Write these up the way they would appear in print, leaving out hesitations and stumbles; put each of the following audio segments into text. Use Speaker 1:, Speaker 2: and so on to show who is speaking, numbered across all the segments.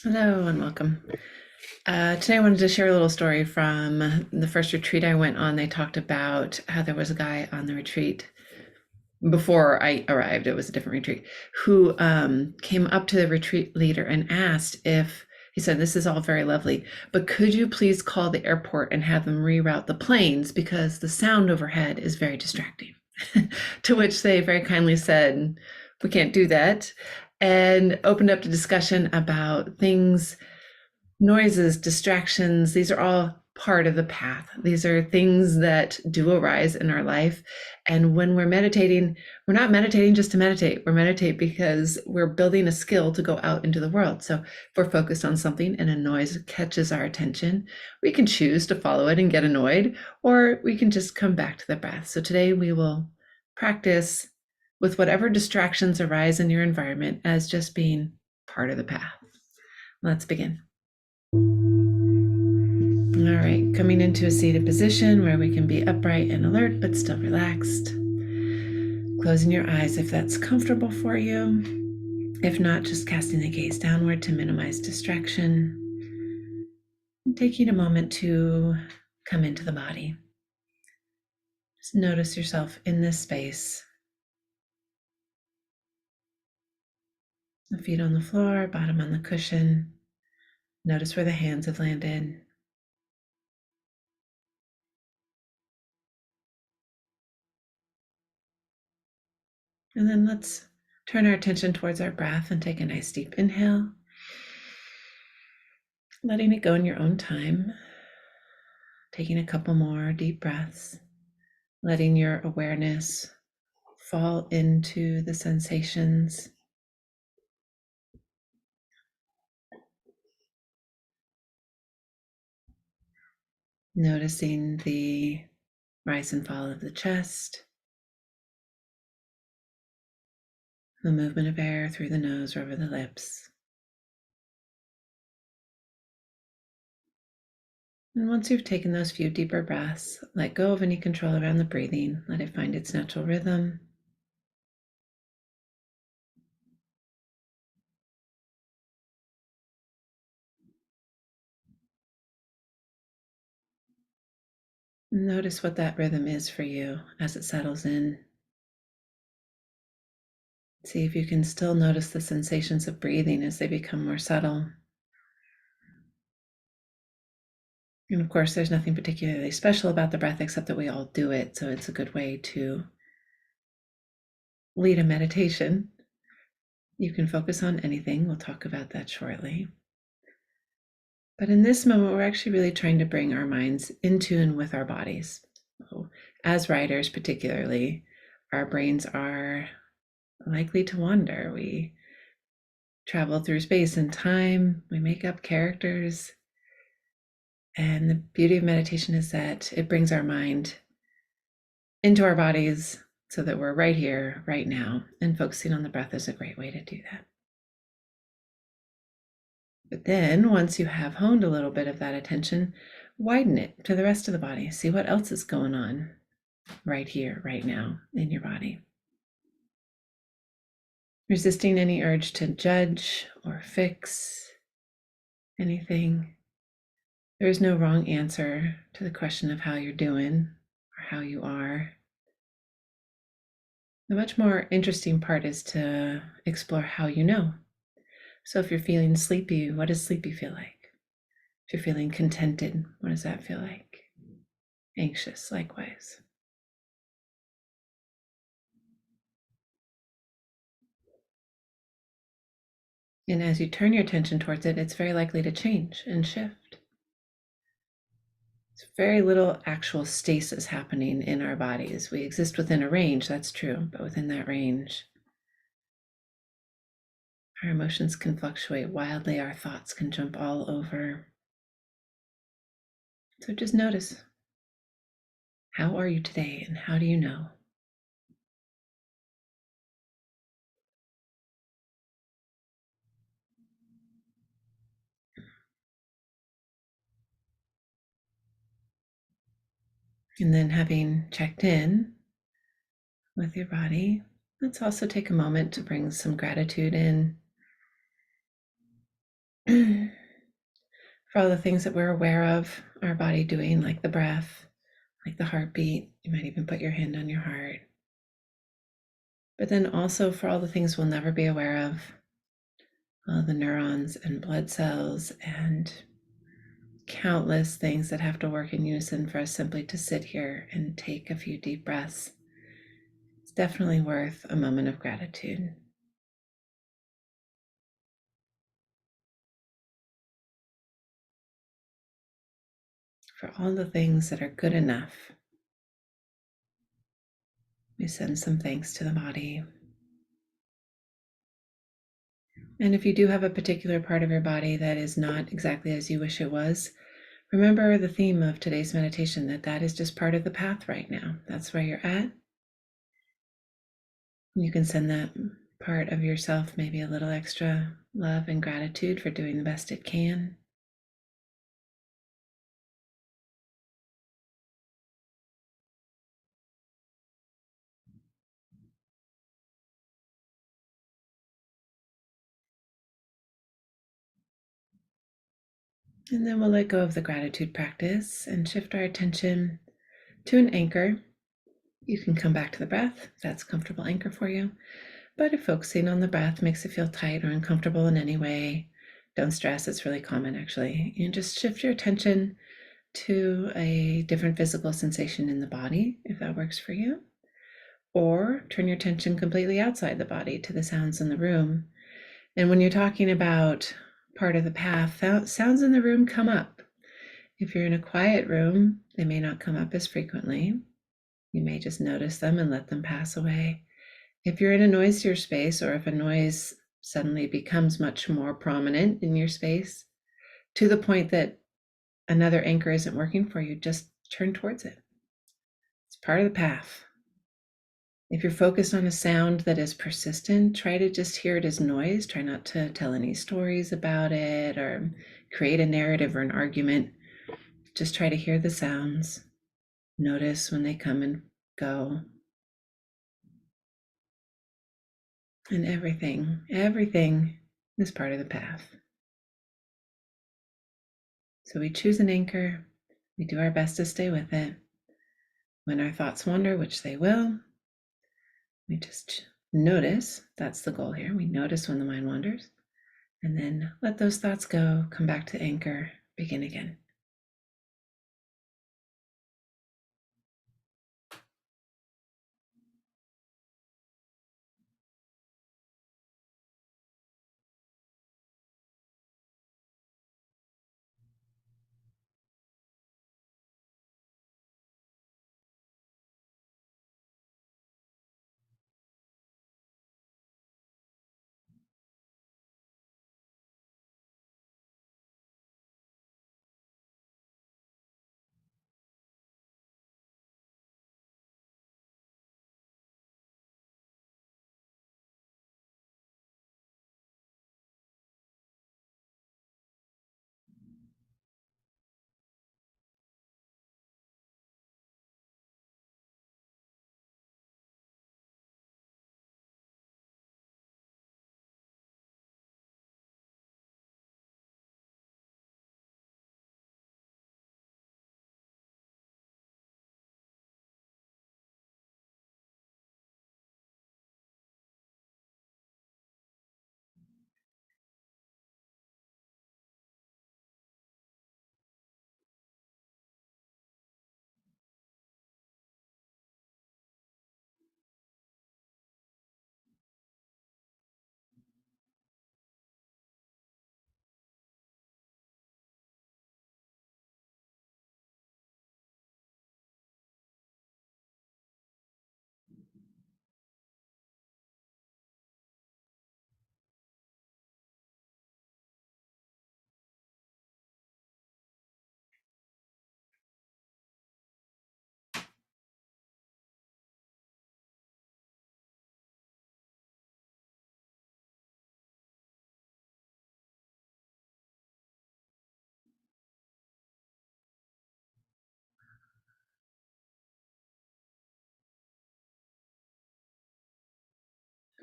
Speaker 1: Hello and welcome. Today I wanted to share a little story from the first retreat I went on. They talked about how there was a guy on the retreat before I arrived, it was a different retreat, who came up to the retreat leader and asked if, he said, this is all very lovely, but could you please call the airport and have them reroute the planes because the sound overhead is very distracting. To which they very kindly said, we can't do that, and opened up the discussion about things, noises, distractions. These are all part of the path. These are things that do arise in our life. And when we're meditating, we're not meditating just to meditate. We're meditating because we're building a skill to go out into the world. So if we're focused on something and a noise catches our attention, we can choose to follow it and get annoyed, or we can just come back to the breath. So today we will practice with whatever distractions arise in your environment as just being part of the path. Let's begin. All right, coming into a seated position where we can be upright and alert, but still relaxed. Closing your eyes if that's comfortable for you. If not, just casting the gaze downward to minimize distraction. And taking a moment to come into the body. Just notice yourself in this space. The feet on the floor, bottom on the cushion. Notice where the hands have landed. And then let's turn our attention towards our breath and take a nice deep inhale. Letting it go in your own time. Taking a couple more deep breaths. Letting your awareness fall into the sensations. Noticing the rise and fall of the chest. The movement of air through the nose or over the lips. And once you've taken those few deeper breaths, let go of any control around the breathing. Let it find its natural rhythm. Notice what that rhythm is for you as it settles in. See if you can still notice the sensations of breathing as they become more subtle. And of course, there's nothing particularly special about the breath except that we all do it. So it's a good way to lead a meditation. You can focus on anything. We'll talk about that shortly. But in this moment, we're actually really trying to bring our minds in tune with our bodies. So, as writers, particularly, our brains are likely to wander. We travel through space and time. We make up characters. And the beauty of meditation is that it brings our mind into our bodies so that we're right here, right now, and focusing on the breath is a great way to do that. But then once you have honed a little bit of that attention, widen it to the rest of the body. See what else is going on right here, right now in your body. Resisting any urge to judge or fix anything. There is no wrong answer to the question of how you're doing or how you are. The much more interesting part is to explore how you know. So if you're feeling sleepy, what does sleepy feel like? If you're feeling contented, what does that feel like? Anxious, likewise. And as you turn your attention towards it, it's very likely to change and shift. There's very little actual stasis happening in our bodies. We exist within a range, that's true, but within that range, our emotions can fluctuate wildly, our thoughts can jump all over. So just notice, how are you today and how do you know? And then having checked in with your body, let's also take a moment to bring some gratitude in. For all the things that we're aware of our body doing, like the breath, like the heartbeat. You might even put your hand on your heart. But then also for all the things we'll never be aware of, all the neurons and blood cells and countless things that have to work in unison for us simply to sit here and take a few deep breaths. It's definitely worth a moment of gratitude. For all the things that are good enough, we send some thanks to the body. And if you do have a particular part of your body that is not exactly as you wish it was, remember the theme of today's meditation, that is just part of the path right now. That's where you're at. You can send that part of yourself maybe a little extra love and gratitude for doing the best it can. And then we'll let go of the gratitude practice and shift our attention to an anchor. You can come back to the breath if that's a comfortable anchor for you. But if focusing on the breath makes it feel tight or uncomfortable in any way, don't stress. It's really common, actually. And just shift your attention to a different physical sensation in the body, if that works for you. Or turn your attention completely outside the body to the sounds in the room. And when you're talking about part of the path, sounds in the room come up. If you're in a quiet room, they may not come up as frequently. You may just notice them and let them pass away. If you're in a noisier space, or if a noise suddenly becomes much more prominent in your space, to the point that another anchor isn't working for you, just turn towards it. It's part of the path. If you're focused on a sound that is persistent, try to just hear it as noise. Try not to tell any stories about it or create a narrative or an argument. Just try to hear the sounds. Notice when they come and go. And everything is part of the path. So we choose an anchor. We do our best to stay with it. When our thoughts wander, which they will, we just notice. That's the goal here. We notice when the mind wanders, and then let those thoughts go, come back to anchor, begin again.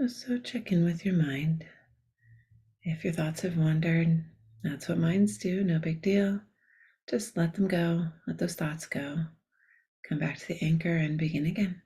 Speaker 1: So check in with your mind. If your thoughts have wandered, That's what minds do, no big deal. Just let them go, let those thoughts go. Come back to the anchor and begin again.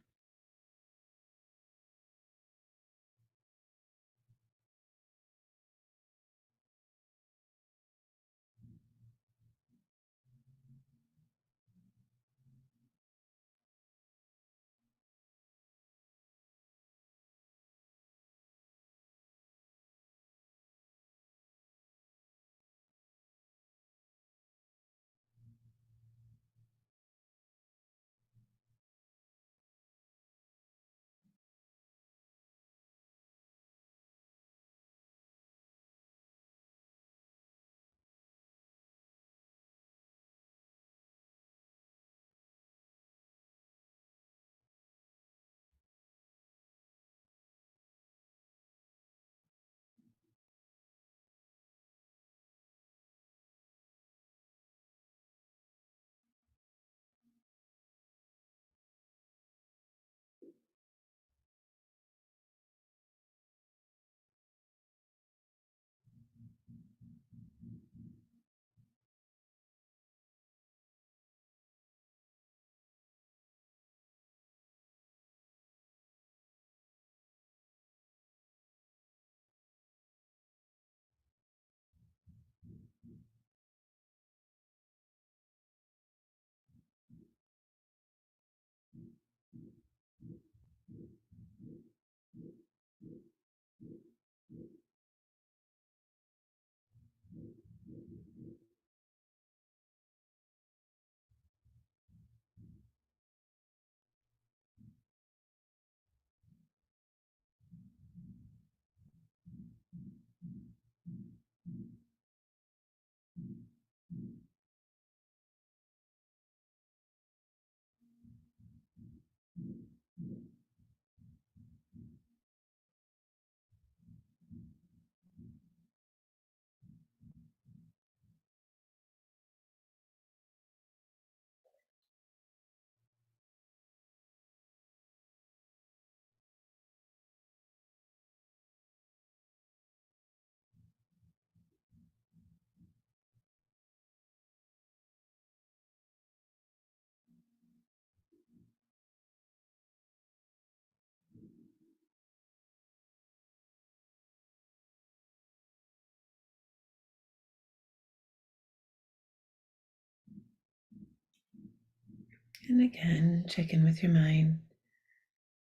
Speaker 1: And again, check in with your mind,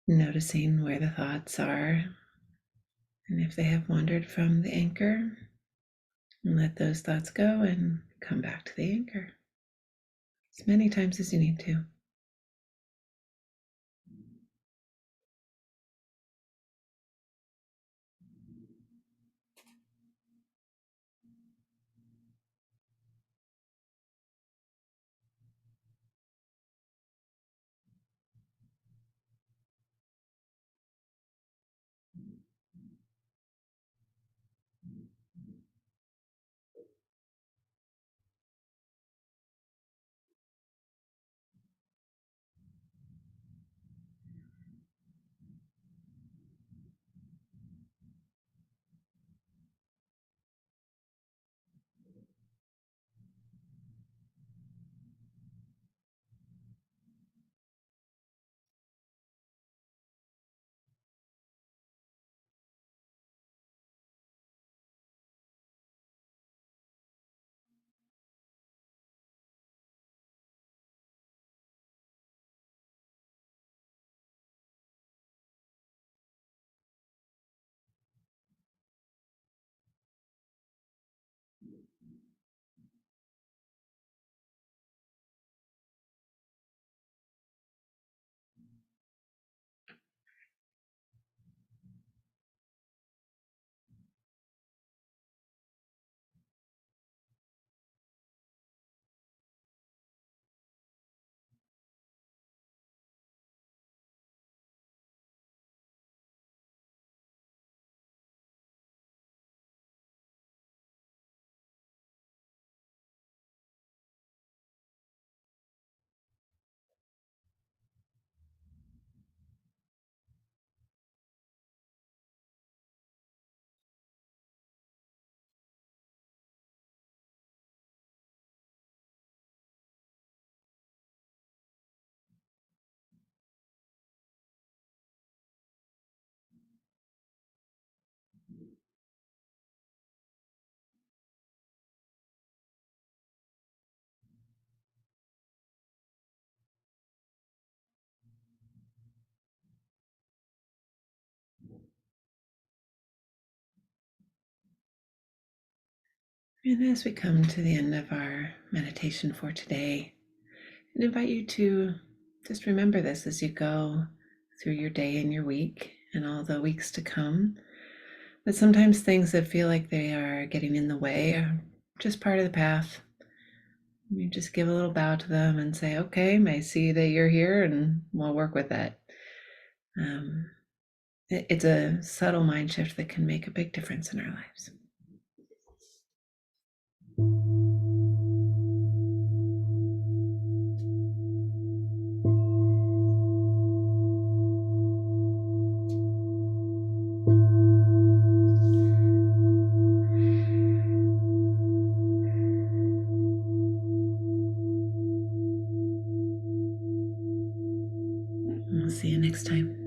Speaker 1: noticing where the thoughts are. And if they have wandered from the anchor, let those thoughts go and come back to the anchor as many times as you need to. And as we come to the end of our meditation for today, I invite you to just remember this as you go through your day and your week and all the weeks to come. But sometimes things that feel like they are getting in the way are just part of the path. You just give a little bow to them and say, okay, I see that you're here and we'll work with that. It's a subtle mind shift that can make a big difference in our lives. We'll see you next time.